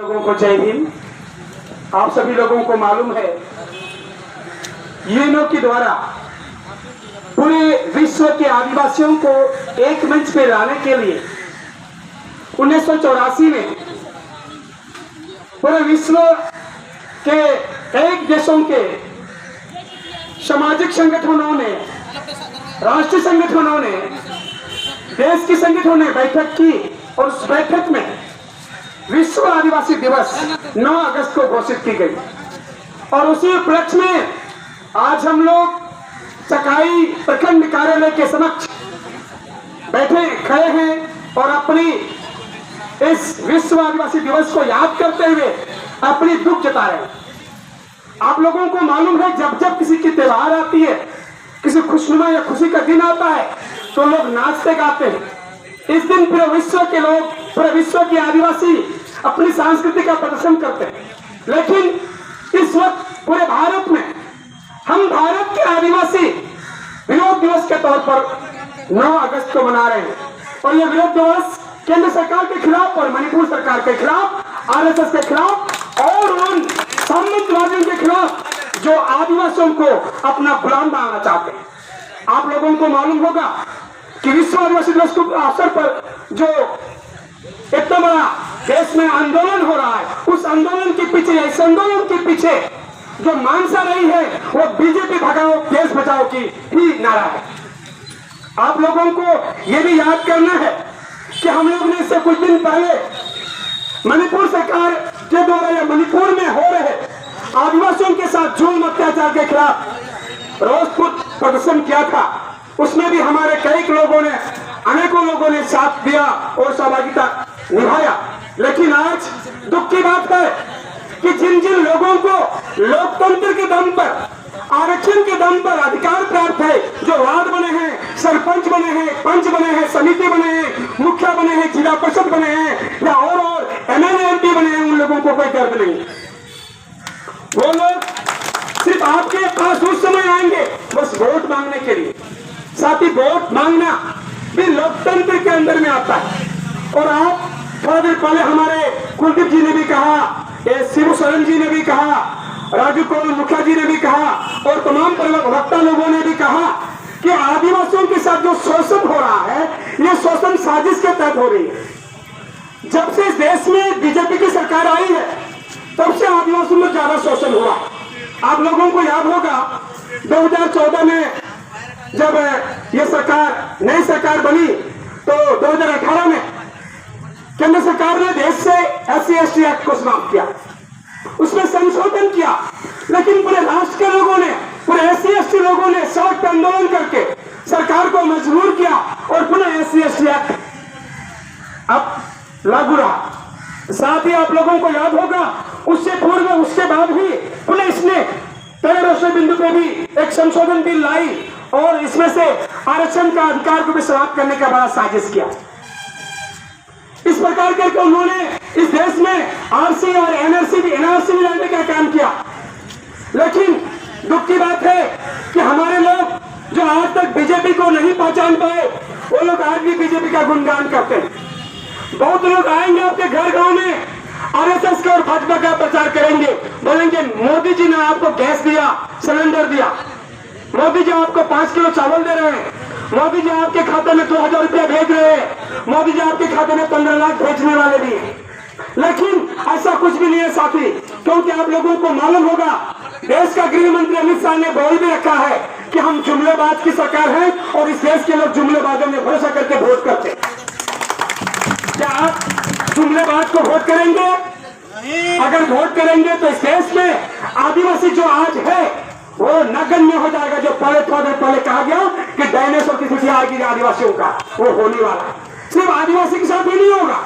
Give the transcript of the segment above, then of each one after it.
लोगों को जय हिंद। आप सभी लोगों को मालूम है यूएनओ के द्वारा पूरे विश्व के आदिवासियों को एक मंच पे लाने के लिए 1984 में पूरे विश्व के कई देशों के सामाजिक संगठनों ने, राष्ट्रीय संगठनों ने, देश की संगठनों ने बैठक की और उस बैठक में विश्व आदिवासी दिवस 9 अगस्त को घोषित की गई। और उसी उपलक्ष्य में आज हम लोग चकाई प्रखंड कार्यालय के समक्ष बैठे खड़े हैं और अपनी इस विश्व आदिवासी दिवस को याद करते हुए अपनी दुख जता रहे हैं। आप लोगों को मालूम है जब जब किसी की त्योहार आती है, किसी खुशनुमा या खुशी का दिन आता है तो लोग नाचते गाते हैं। इस दिन पूरे विश्व के लोग, पूरे विश्व के आदिवासी अपनी संस्कृति का प्रदर्शन करते हैं। लेकिन इस वक्त पूरे भारत में हम भारत के आदिवासी विरोध दिवस के तौर पर 9 अगस्त को मना रहे हैं। और यह विरोध दिवस केंद्र सरकार के खिलाफ और मणिपुर सरकार के खिलाफ, आरएसएस के खिलाफ और उन साम्राज्यवादियों के खिलाफ जो आदिवासियों को अपना गुलाम बनाना चाहते हैं। आप लोगों को मालूम होगा कि विश्व आदिवासी दिवस के अवसर पर जो इतना बड़ा देश में आंदोलन हो रहा है, उस आंदोलन के पीछे, इस आंदोलन के पीछे जो मानसा रही है वो बीजेपी भगाओ देश बचाओ की ही नारा है। आप लोगों को यह भी याद करना है कि हम लोग ने इससे कुछ दिन पहले मणिपुर सरकार के द्वारा या मणिपुर में हो रहे आदिवासियों के साथ जुल्म अत्याचार के खिलाफ रोष प्रदर्शन किया था। उसमें भी हमारे कई लोगों ने, अनेकों लोगों ने साथ दिया और सहभागिता निभाया। लेकिन आज दुख की बात है कि जिन जिन लोगों को लोकतंत्र के दम पर, आरक्षण के दम पर अधिकार प्राप्त है, जो वार्ड बने हैं, सरपंच बने हैं, पंच बने हैं, समिति बने हैं, मुखिया बने हैं, जिला परिषद बने हैं या और एमएलए एमपी बने हैं, उन लोगों को कोई गर्व नहीं। वो लोग सिर्फ आपके पास उस समय आएंगे बस वोट मांगने के लिए। साथ ही वोट मांगना भी लोकतंत्र के अंदर में आता है। और आप थोड़ा देर पहले हमारे कुलदीप जी ने भी कहा, शिबू सोरेन जी ने भी कहा, राजू कौल मुखिया जी ने भी कहा और तमाम वक्ता लोगों ने भी कहा कि आदिवासियों के साथ जो शोषण हो रहा है, यह शोषण साजिश के तहत हो रही है। जब से इस देश में बीजेपी की सरकार आई है तब से आदिवासियों में ज्यादा शोषण हुआ। आप लोगों को याद होगा 2014 में जब यह सरकार, नई सरकार बनी तो 2018 में केंद्र सरकार ने देश से SC/ST एक्ट को समाप्त किया, उसमें संशोधन किया। लेकिन पूरे राष्ट्र के लोगों ने, पूरे SC/ST लोगों ने सड़क पर आंदोलन करके सरकार को मजबूर किया और पुनः SC/ST एक्ट अब लागू रहा। साथ ही आप लोगों को याद होगा उससे पूर्व, उसके बाद भी पुनः इसने 13वें बिंदु पे भी एक संशोधन बिल लाई और इसमें से आरक्षण का अधिकार को भी समाप्त करने का बड़ा साजिश किया। इस प्रकार करके उन्होंने इस देश में आरसी और एनआरसी भी लाने का काम किया। लेकिन दुख की बात है कि हमारे लोग जो आज तक बीजेपी को नहीं पहचान पाए, वो लोग आज भी बीजेपी का गुणगान करते हैं। बहुत लोग आएंगे आपके घर गांव में, आरएसएस का और भाजपा का प्रचार करेंगे, बोलेंगे मोदी जी ने आपको गैस दिया, सिलेंडर दिया, मोदी जी आपको 5 किलो चावल दे रहे हैं, मोदी जी आपके खाते में 2000 रुपया भेज रहे हैं, मोदी जी आपके खाते में 15 लाख भेजने वाले भी हैं। लेकिन ऐसा कुछ भी नहीं है साथी, क्योंकि आप लोगों को मालूम होगा देश का गृह मंत्री अमित शाह ने बोल भी रखा है कि हम जुमलेबाज की सरकार है और इस देश के लोग जुमलेबाजों में भरोसा करके वोट करते हैं। क्या आप जुमलेबाज को वोट करेंगे? अगर वोट करेंगे तो इस देश में आदिवासी जो आज है वो नगण्य हो जाएगा। जो पहले थोड़ा देर पहले कहा गया कि डायनासोर की तिथि आएगी आदिवासियों का, वो होने वाला है। सिर्फ आदिवासी के साथ ही नहीं होगा,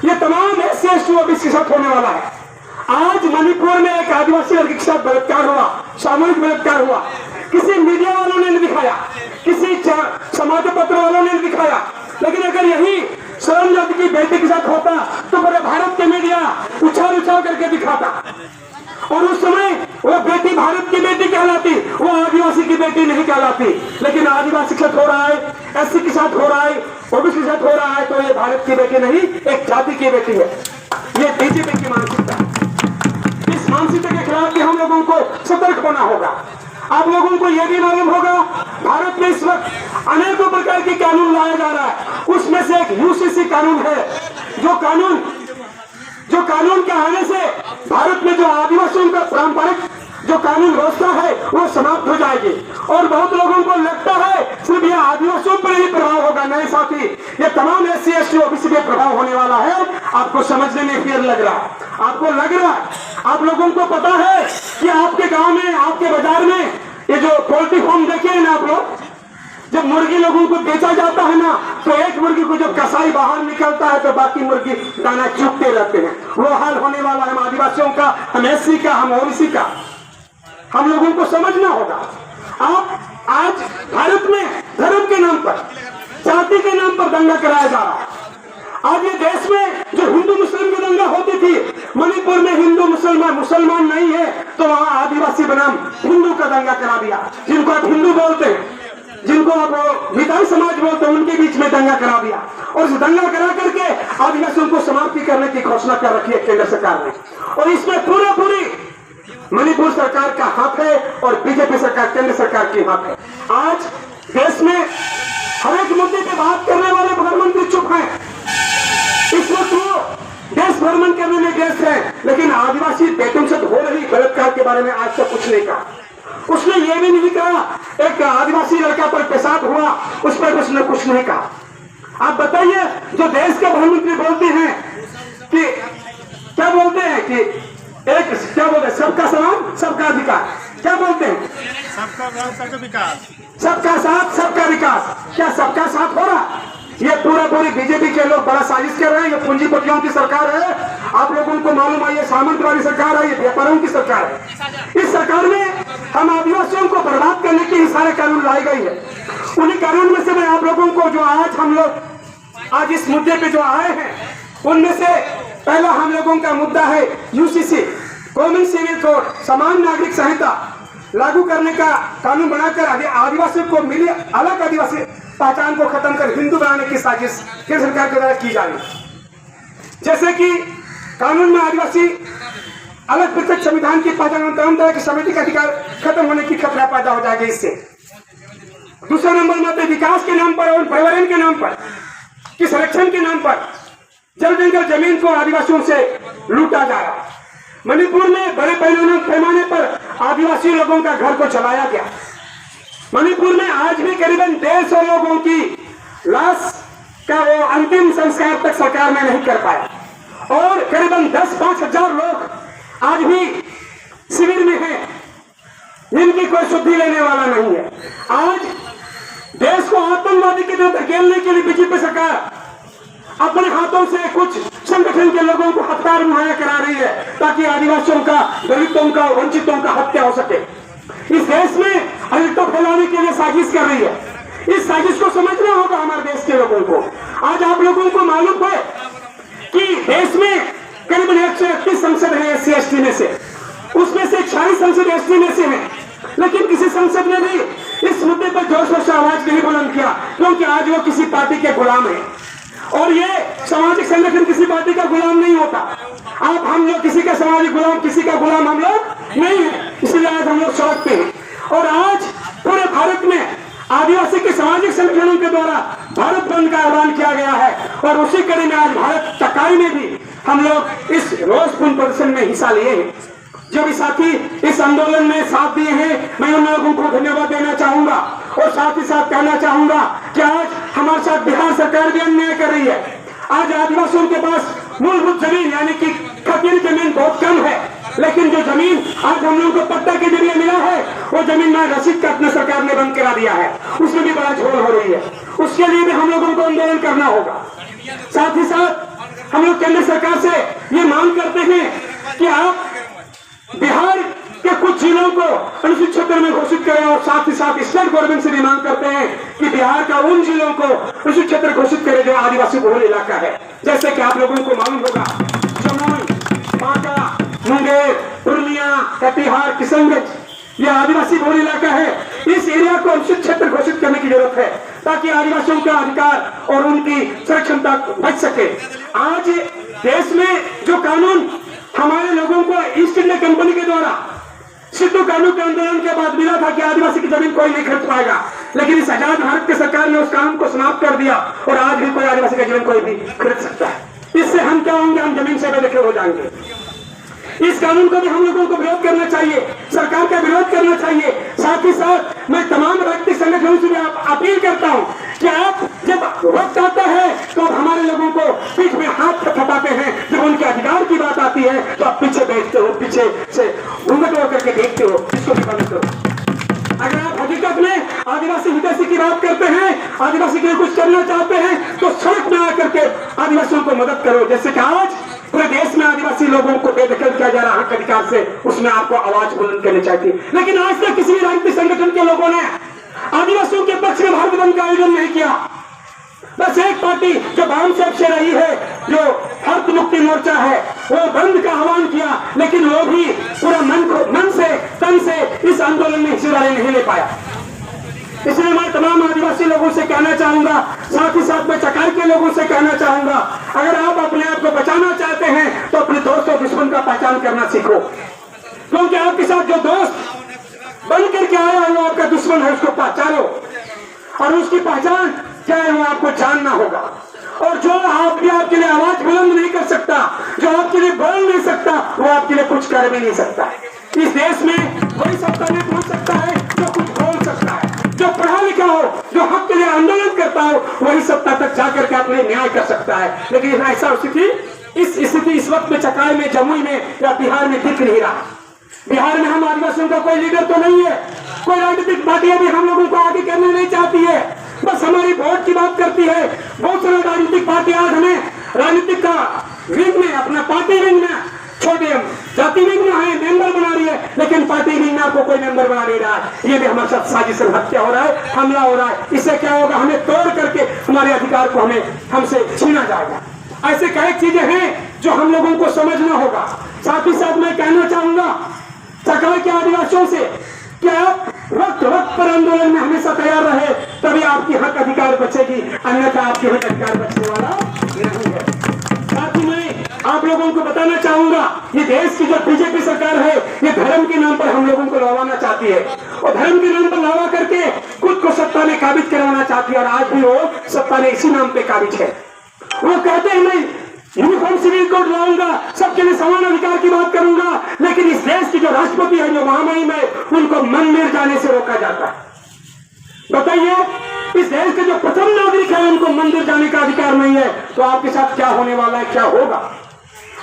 ये तमाम SC/ST OBC के साथ होने वाला है। आज मणिपुर में एक आदिवासी लड़की के साथ बलात्कार हुआ, सामूहिक बलात्कार हुआ। किसी मीडिया वालों ने नहीं दिखाया, किसी समाचार पत्र वालों ने नहीं दिखाया। लेकिन अगर यही सोरेन जाति की बेटी के साथ होता तो पूरे भारत के मीडिया उछाल करके दिखाता। और उस समय वो बेटी भारत की बेटी कहलाती, वो आदिवासी की बेटी नहीं कहलाती। लेकिन आदिवासी के साथ हो रहा है, SC के साथ हो रहा है, OBC के साथ हो रहा है, तो ये भारत की बेटी नहीं, एक जाति की बेटी है। ये बीजेपी की मानसिकता। इस मानसिकता के खिलाफ भी हम लोगों को सतर्क होना होगा। आप लोगों को यह भी मालूम होगा, भारत में इस वक्त अनेकों प्रकार के कानून लाया जा रहा है। उसमें से एक यूसीसी कानून है, जो कानून के आने से भारत में जो आदिवासियों का पारंपरिक जो कानून व्यवस्था है वो समाप्त हो जाएगी। और बहुत लोगों को लगता है सिर्फ ये आदिवासियों पर ही प्रभाव होगा। नहीं साथी, ये तमाम SC ST OBC पे प्रभाव होने वाला है। आपको समझने में फिर लग रहा है, आपको लग रहा है, आप लोगों को पता है कि आपके गांव में, आपके बाजार में ये जो पोल्ट्री फार्म देखे हैं ना आप लोग, जब मुर्गी लोगों को बेचा जाता है ना, तो एक मुर्गी को जब कसाई बाहर निकलता है तो बाकी मुर्गी दाना चुगते रहते हैं। वो हाल होने वाला है हम आदिवासियों का, हम SC का, हम OBC का। हम लोगों को समझना होगा। आप आज भारत में धर्म के नाम पर, जाति के नाम पर दंगा कराया जा रहा है। आज ये देश में जो हिंदू मुस्लिम की दंगा होती थी, मणिपुर में हिंदू मुसलमान नहीं है तो वहां आदिवासी बनाम हिंदू का दंगा करा दिया। जिनको आप हिंदू बोलते हैं, जिनको आप विधान समाज बोलते हैं, उनके बीच में दंगा करा दिया। और इस दंगा करा करके आदिवासियों को समाप्ति करने की घोषणा कर रखी है केंद्र सरकार ने। और इसमें पूरी मणिपुर सरकार का हाथ है और बीजेपी सरकार, केंद्र सरकार की हाथ है। आज देश में हर एक मुद्दे पे बात करने वाले प्रधानमंत्री चुप हैं। इस वक्त वो देश भ्रमण करने में व्यस्त है, लेकिन आदिवासी बेटों से हो रही बलात्कार के बारे में आज तक कुछ नहीं कहा। उसने ये भी नहीं कहा, एक आदिवासी लड़का पर पेशाब हुआ, उस पर उसने कुछ नहीं कहा। आप बताइए, जो देश के प्रधानमंत्री बोलते हैं कि क्या बोलते हैं कि एक क्या बोलते हैं, सबका सलाम सबका अधिकार, क्या बोलते हैं, सबका विकास, सबका साथ सबका विकास। क्या सबका साथ हो रहा? ये पूरी बीजेपी के लोग बड़ा साजिश कर रहे हैं। ये पूंजीपतियों की सरकार है। आप लोगों को मालूम है, ये सामंतवादी सरकार है, ये व्यापारियों की सरकार है। इस सरकार में हम आदिवासियों को बर्बाद करने के ही सारे कानून लाई गई है। उन्हीं कानून में से मैं आप लोगों को, जो आज हम लोग आज इस मुद्दे पे जो आए हैं, उनमें से पहला हम लोगों का मुद्दा है यूसीसी, कॉमन सिविल कोड, समान नागरिक संहिता लागू करने का कानून बनाकर आदिवासियों को मिली अलग आदिवासी पहचान को खत्म कर हिंदू बनाने की साजिश केंद्र सरकार के द्वारा की जा रही। जैसे कि कानून में आदिवासी अलग पृथक संविधान की पहचान, तमाम तरह की समिति का अधिकार खत्म होने की खतरा पैदा हो जाएगा इससे। दूसरा नंबर में विकास के नाम पर और पर्यावरण के नाम पर, कि संरक्षण के नाम पर जल जंगल जमीन को आदिवासियों से लूटा जा रहा है। मणिपुर में बड़े पैमाने पर आदिवासी लोगों का घर को चलाया गया। मणिपुर में आज भी करीबन 150 लोगों की लाश का वो अंतिम संस्कार तक सरकार ने नहीं कर पाया और करीबन 10-5 हजार लोग आज भी शिविर में हैं, जिनकी कोई शुद्धि लेने वाला नहीं है। आज देश को आतंकवादी की तरफ धकेलने के लिए बीजेपी सरकार अपने हाथों से कुछ संगठन के लोगों को हथियार मुहैया करा रही है ताकि आदिवासियों का, दलितों का, वंचितों का हत्या हो सके। इस देश में अराजकता फैलाने के लिए साजिश कर रही है। इस साजिश को समझना होगा हमारे देश के लोगों को। आज आप लोगों को मालूम है कि देश में करीबन 131 संसद है SC ST में से, उसमें से 40 संसद ST में से है, लेकिन किसी संसद ने भी इस मुद्दे पर जोर शोर से आवाज नहीं बुलंद किया, क्योंकि आज वो किसी पार्टी के गुलाम है। और ये सामाजिक संगठन किसी पार्टी का गुलाम नहीं होता। आप हम लोग किसी का सामाजिक गुलाम, किसी का गुलाम हम लोग नहीं है, इसलिए आज हम लोग सड़क पे हैं। और आज पूरे भारत में आदिवासी के सामाजिक संगठनों के द्वारा भारत बंद का आह्वान किया गया है और उसी कड़ी में आज भारत चकाई में भी हम लोग इस रोषपूर्ण प्रदर्शन में हिस्सा लिए हैं। जो भी साथी इस आंदोलन में साथ दिए हैं, मैं उन लोगों को धन्यवाद देना चाहूंगा और साथ ही साथ कहना चाहूंगा कि आज हमारे साथ बिहार सरकार भी अन्याय कर रही है। आज आदिवासियों के पास मूलभूत जमीन यानी कि खतीन जमीन बहुत कम है, लेकिन जो जमीन आज हम लोगों को पट्टा के जरिए मिला है वो जमीन में रसीद का अपने सरकार ने बंद करा दिया है, उसमें भी बड़ा झोल हो रही है। उसके लिए भी हम लोगों को आंदोलन करना होगा। साथ ही साथ हम लोग केंद्र सरकार से ये मांग करते हैं कि आप बिहार के कुछ जिलों को अनुसूचित क्षेत्र में घोषित करें और साथ ही साथ स्टेट गवर्नमेंट से भी मांग करते हैं कि बिहार का उन जिलों को अनुसूचित क्षेत्र घोषित करें जो आदिवासी बहुल इलाका है। जैसे कि आप लोगों को मालूम होगा, जमुई, बांका, मुंगेर, पूर्णिया, कटिहार, किशनगंज ये आदिवासी बहुल इलाका है। इस एरिया को अनुसूचित क्षेत्र घोषित करने की जरूरत है ताकि आदिवासियों का अधिकार और उनकी सुरक्षा तक बच सके। आज देश में जो कानून हमारे लोगों को ईस्ट इंडिया कंपनी के द्वारा सिद्धू कानून के आंदोलन के बाद मिला था कि आदिवासी की जमीन कोई नहीं खरीद पाएगा, लेकिन इस आजाद भारत की सरकार ने उस कानून को समाप्त कर दिया और आज भी कोई आदिवासी की जमीन कोई भी खरीद सकता है। इससे हम क्या होंगे? हम जमीन से बेदखल हो जाएंगे। इस कानून को भी हम लोगों को विरोध करना चाहिए, सरकार का विरोध करना चाहिए। साथ ही साथ मैं तमाम राजनीतिक संगठनों से भी अपील करता हूं कि आप जब वक्त आता है तो हमारे लोगों को पीठ में हाथ थपथपाते हैं, जब उनके अधिकार की बात आती है तो आप पीछे बैठते हो, पीछे से घूंघट ओढ़ करके देखते हो। इसको भी बंद करो। अगर आप हकीकत में आदिवासी हितैषी की बात करते हैं, आदिवासी के लिए कुछ करना चाहते हैं, तो सड़क में आकर के आदिवासियों को मदद करो। जैसे कि आज पूरे देश में आदिवासी लोगों को बेदखल किया जा रहा है अधिकार से, उसमें आपको आवाज बुलंद करनी चाहिए। लेकिन आज तक किसी भी राजनीतिक संगठन के लोगों ने आदिवासियों के पक्ष में भारत बंद का आयोजन नहीं किया। बस एक पार्टी जो बाम से से रही है, जो भारत मुक्ति मोर्चा है, वो बंद का आह्वान किया, लेकिन वो भी पूरा मन से तन से इस आंदोलन में हिस्सेदारी नहीं ले पाया। इसलिए मैं तमाम आदिवासी लोगों से कहना चाहूंगा, साथ ही साथ मैं चकार के लोगों से कहना चाहूंगा, अगर आप अपने आप को बचाना चाहते हैं तो अपने दोस्त और दुश्मन का पहचान करना सीखो, क्योंकि आपके साथ जो दोस्त बन करके आया है वो आपका दुश्मन है। उसको पहचानो और उसकी पहचान क्या है वो आपको जानना होगा। और जो आपके लिए आवाज बुलंद नहीं कर सकता, जो आपके लिए बोल नहीं सकता, वो आपके लिए कुछ कर भी नहीं सकता। इस देश में वही सत्ता में पहुंच सकता है जो कुछ बोल सकता है, जो पढ़ा लिखा हो, जो हक के लिए आंदोलन करता हो, वही सत्ता तक जाकर के अपने न्याय कर सकता है। लेकिन ऐसा स्थिति इस वक्त में चकाई में, जमुई में या बिहार में दिख नहीं रहा। बिहार में हम आदिवासियों का कोई लीडर तो नहीं है, कोई राजनीतिक पार्टियां भी हम लोगों को आगे करने नहीं चाहती है, बस हमारी वोट की बात करती है। बहुत सारे राजनीतिक पार्टियां आज हमें राजनीतिक का विंग में, अपना पार्टी विंग में, छोटे जाति विंग में है मेंबर बना रही है, लेकिन पार्टी विंग में आपको कोई मेंबर बना नहीं रहा है। ये भी हमारे साथ साजिश हत्या हो रहा है, हमला हो रहा है। इससे क्या होगा? हमें तोड़ करके हमारे अधिकार को हमसे छीना जाएगा। ऐसे कई चीजें हैं जो हम लोगों को समझना होगा। साथ ही साथ मैं कहना चाहूंगा चकाई के आदिवासियों से कि आप वक्त पर आंदोलन में हमेशा तैयार रहे, तभी आपकी हक अधिकार बचेगी, अन्यथा आपकी हक अधिकार बचने वाला नहीं है। साथ ही मैं आप लोगों को बताना चाहूंगा, ये देश की जो बीजेपी सरकार है, ये धर्म के नाम पर हम लोगों को लड़वाना चाहती है और धर्म के नाम पर लड़वा करके खुद को सत्ता में काबिज करवाना चाहती है। और आज भी वो सत्ता में इसी नाम पे काबिज है। वो कहते हैं मैं यूनिफॉर्म सिविल कोड लाऊंगा, सबके लिए समान अधिकार की बात करूंगा, लेकिन इस देश की जो राष्ट्रपति है, जो महामहिम है, उनको मंदिर जाने से रोका जाता है। बताइए, इस देश के जो प्रथम नागरिक है उनको मंदिर जाने का अधिकार नहीं है, तो आपके साथ क्या होने वाला है, क्या होगा?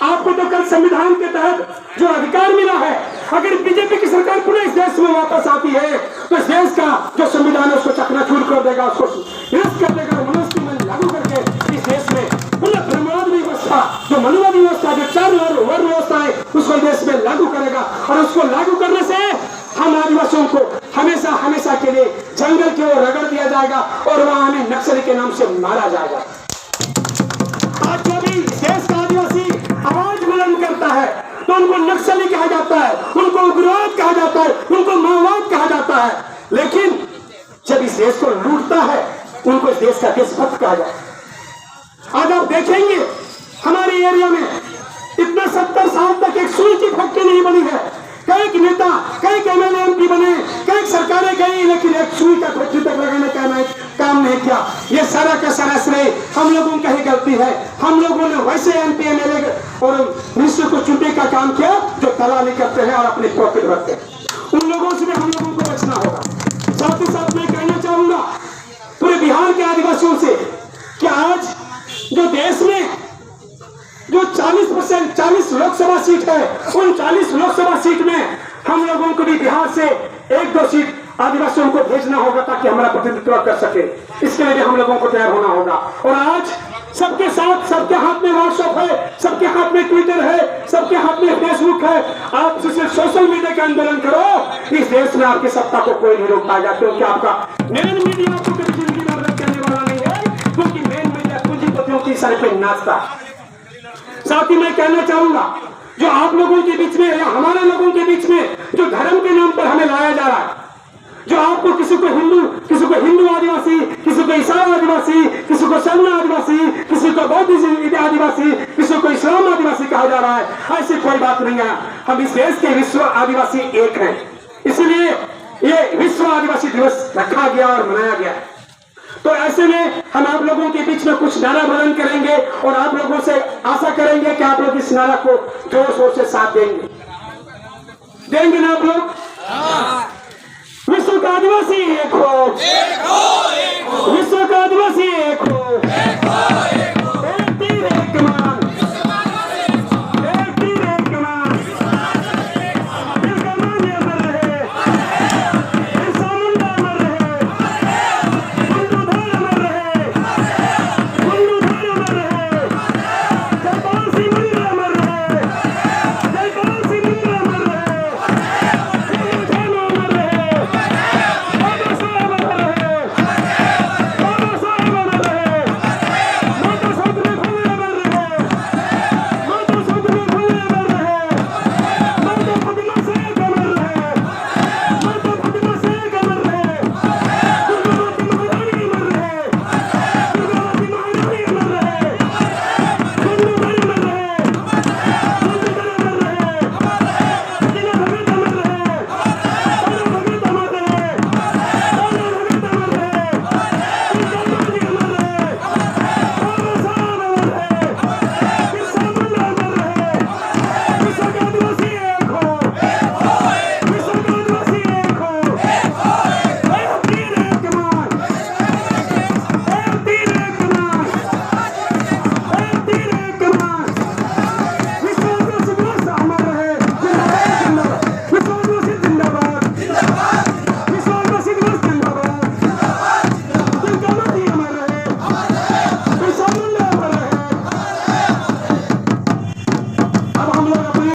आपको तो कल संविधान के तहत जो अधिकार मिला है, अगर बीजेपी की सरकार पुनः इस देश में वापस आती है तो इस देश का जो संविधान है उसको चकनाचूर कर देगा, उसको निरस्त कर देगा। मनुष्य में लागू करके इस देश में पुनः धर्मवाद व्यवस्था, जो मनुवादी व्यवस्था, जो 4 वर्ण व्यवस्था है, उसको देश में लागू करेगा। और उसको लागू करने से हम आदिवासियों को हमेशा हमेशा के लिए जंगल की ओर रगड़ दिया जाएगा और वहां हमें नक्सली के नाम से मारा जाएगा। आज जो भी देश का आदिवासी आवाज बुलंद करता है तो उनको नक्सली कहा जाता है, उनको उग्रवाद कहा जाता है, उनको माओवाद कहा जाता है। लेकिन जब इस देश को लूटता है उनको इस देश का देशभक्त कहा जाता है। आज आप देखेंगे हमारे एरिया में इतना 70 साल तक एक सुई की फैक्ट्री नहीं बनी है। कई नेता, कई एमएलए एमपी बने, कई सरकारें गई, लेकिन एक सुई का फैक्ट्री तक लगाने का काम नहीं किया। ये सारा का सारा श्रेय हम लोगों का ही गलती है। हम लोगों ने वैसे एमपी एमएलए और मिनिस्टर को चुनने का काम किया जो दलाली करते हैं और अपने प्रॉफिट रखते हैं। उन लोगों से भी हम लोगों को बचना होगा। साथ ही साथ मैं कहना चाहूंगा पूरे बिहार के आदिवासियों से कि आज जो देश में जो 40 लोकसभा सीट है, उन 40 लोकसभा सीट में हम लोगों को भी बिहार से 1-2 सीट आदिवासियों को भेजना होगा ताकि हमारा प्रतिनिधित्व कर सके। इसके लिए भी हम लोगों को तैयार होना होगा। और आज सबके साथ, सबके हाथ में व्हाट्सएप है, सबके हाथ में ट्विटर है, सबके हाथ में फेसबुक है। आप सिर्फ सोशल मीडिया का आंदोलन करो, इस देश में आपकी सत्ता को कोई नहीं रोक पाएगा, क्योंकि आपका मेन मीडिया आपको कभी जिंदगी में मदद करने वाला नहीं है, क्योंकि मेन मीडिया पूंजीपतियों की सर पे नाचता है। साथ ही मैं कहना चाहूंगा जो आप लोगों के बीच में या हमारे लोगों के बीच में जो धर्म के नाम पर हमें लाया जा रहा है, जो आपको किसी को हिंदू आदिवासी, किसी को ईसाई आदिवासी, किसी को शरण आदिवासी, किसी को बौद्ध आदिवासी, किसी को इस्लाम आदिवासी कहा जा रहा है, ऐसी कोई बात नहीं है। हम इस देश के विश्व आदिवासी एक हैं, इसलिए ये विश्व आदिवासी दिवस रखा गया और मनाया गया। तो ऐसे में हम आप लोगों के बीच में कुछ नारा बुलंद करेंगे और आप लोगों से आशा करेंगे कि आप लोग इस नारा को जोर शोर से साथ देंगे ना आप लोग? विश्व का आदिवासी एक हो।